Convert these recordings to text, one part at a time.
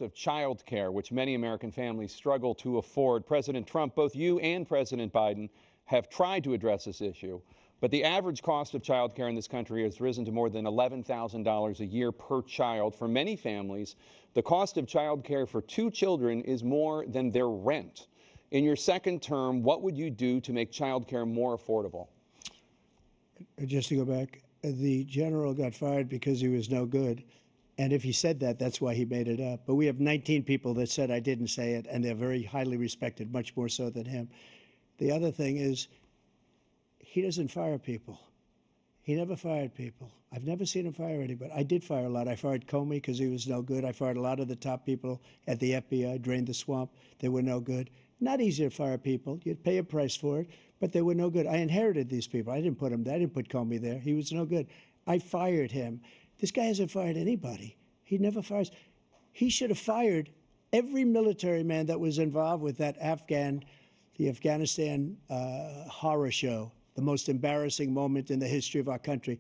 of child care, which many American families struggle to afford. President Trump, both you and President Biden have tried to address this issue, but the average cost of child care in this country has risen to more than $11,000 a year per child. For many families, the cost of child care for 2 children is more than their rent. In your second term, what would you do to make child care more affordable? Just to go back, the general got fired because he was no good. And if he said that, that's why he made it up. But we have 19 people that said I didn't say it, and they're very highly respected, much more so than him. The other thing is, he doesn't fire people. He never fired people. I've never seen him fire anybody. I did fire a lot. I fired Comey because he was no good. I fired a lot of the top people at the FBI, drained the swamp. They were no good. Not easy to fire people. You'd pay a price for it, but they were no good. I inherited these people. I didn't put him there. I didn't put Comey there. He was no good. I fired him. This guy hasn't fired anybody. He never fires. He should have fired every military man that was involved with that the Afghanistan horror show, the most embarrassing moment in the history of our country.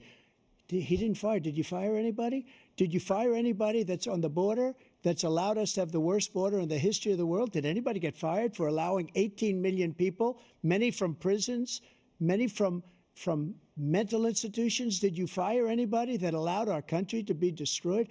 He didn't fire. Did you fire anybody? Did you fire anybody that's on the border, that's allowed us to have the worst border in the history of the world? Did anybody get fired for allowing 18 million people, many from prisons, many from mental institutions? Did you fire anybody that allowed our country to be destroyed?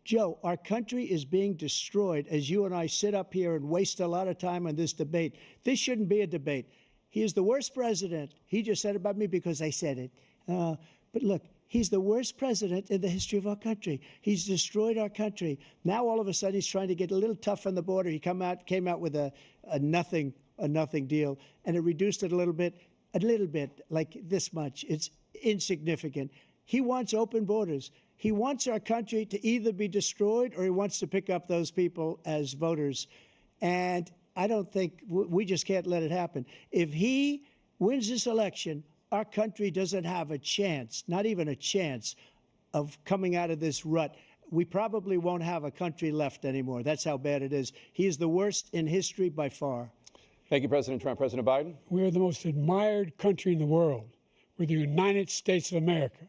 Joe, our country is being destroyed as you and I sit up here and waste a lot of time on this debate. This shouldn't be a debate. He is the worst president. He just said about me because I said it. But look, he's the worst president in the history of our country. He's destroyed our country. Now all of a sudden he's trying to get a little tough on the border. He came out with a nothing deal, and it reduced it a little bit, like this much. It's insignificant. He wants open borders. He wants our country to either be destroyed or he wants to pick up those people as voters. And I don't think we just can't let it happen. If he wins this election, our country doesn't have a chance, not even a chance, of coming out of this rut. We probably won't have a country left anymore. That's how bad it is. He is the worst in history by far. Thank you, President Trump. President Biden? We're the most admired country in the world. We're the United States of America.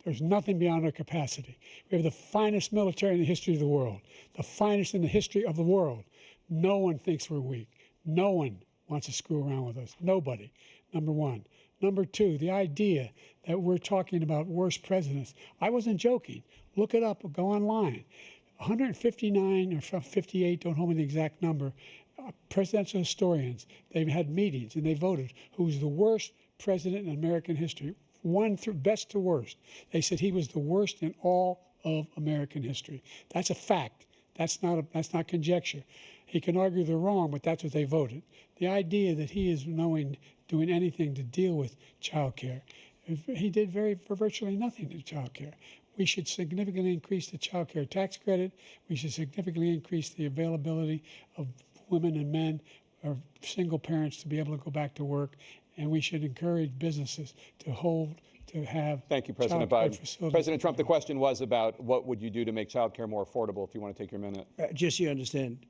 There's nothing beyond our capacity. We have the finest military in the history of the world, the finest in the history of the world. No one thinks we're weak. No one wants to screw around with us. Nobody, number one. Number two, the idea that we're talking about worst presidents. I wasn't joking. Look it up. Go online. 159 or 58, don't hold me the exact number, presidential historians, they've had meetings and they voted who's the worst president in American history. One through best to worst. They said he was the worst in all of American history. That's a fact. That's not conjecture. He can argue they're wrong, but that's what they voted. The idea that he is doing anything to deal with child care, he did virtually nothing to child care. We should significantly increase the child care tax credit. We should significantly increase the availability of women and men or single parents to be able to go back to work. And we should encourage businesses to have. Thank you, President Biden. President Trump, the question was about what would you do to make child care more affordable, if you want to take your minute. Just so you understand,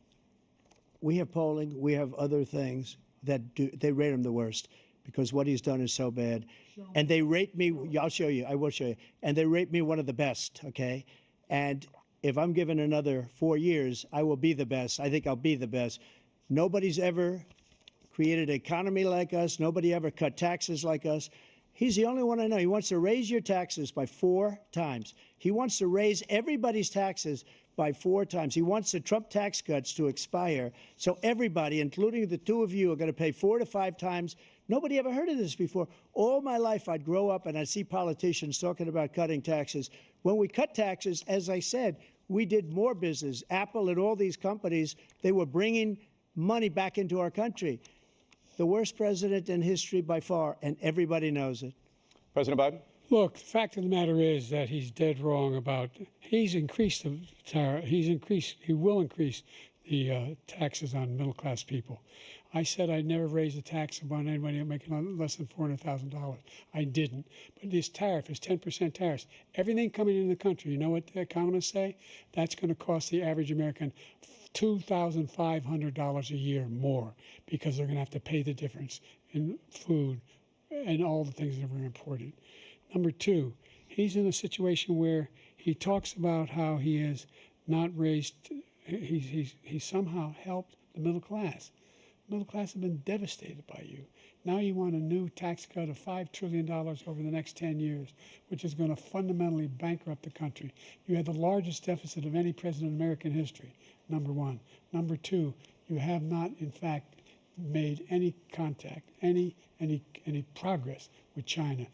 we have polling, we have other things that they rate him the worst because what he's done is so bad. And they rate me, I'll show you, I will show you, and they rate me one of the best, okay? And if I'm given another 4 years, I will be the best. I think I'll be the best. Nobody's ever created an economy like us. Nobody ever cut taxes like us. He's the only one I know. He wants to raise your taxes by 4 times. He wants to raise everybody's taxes by 4 times. He wants the Trump tax cuts to expire. So everybody, including the 2 of you, are going to pay 4 to 5 times. Nobody ever heard of this before. All my life, I'd grow up and I'd see politicians talking about cutting taxes. When we cut taxes, as I said, we did more business. Apple and all these companies, they were bringing money back into our country. The worst president in history by far, and everybody knows it. President Biden? Look, the fact of the matter is that he's dead wrong about, he will increase the taxes on middle-class people. I said I'd never raise a tax on anybody making less than $400,000. I didn't. But this tariff is 10% tariffs. Everything coming in the country, you know what the economists say? That's going to cost the average American $2,500 a year more because they're going to have to pay the difference in food and all the things that were imported. Number two, he's in a situation where he talks about how he has not raised he somehow helped the middle class. The middle class have been devastated by you. Now you want a new tax cut of $5 trillion over the next 10 years, which is going to fundamentally bankrupt the country. You had the largest deficit of any president in American history, number one. Number two, you have not, in fact, made any contact, any progress with China.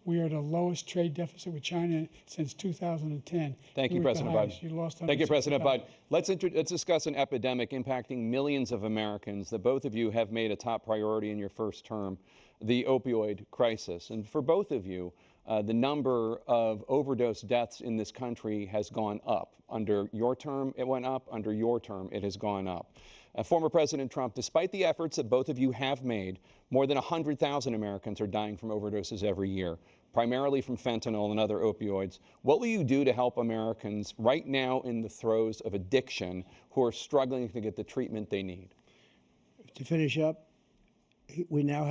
We are the lowest trade deficit with China since 2010. Thank you, President Biden. You lost Thank you, President $160. Biden. Let's discuss an epidemic impacting millions of Americans that both of you have made a top priority in your first term, the opioid crisis. And for both of you, the number of overdose deaths in this country has gone up. Under your term, it went up. Under your term, it has gone up. Former President Trump, despite the efforts that both of you have made, more than 100,000 Americans are dying from overdoses every year, primarily from fentanyl and other opioids. What will you do to help Americans right now in the throes of addiction who are struggling to get the treatment they need? To finish up, we now have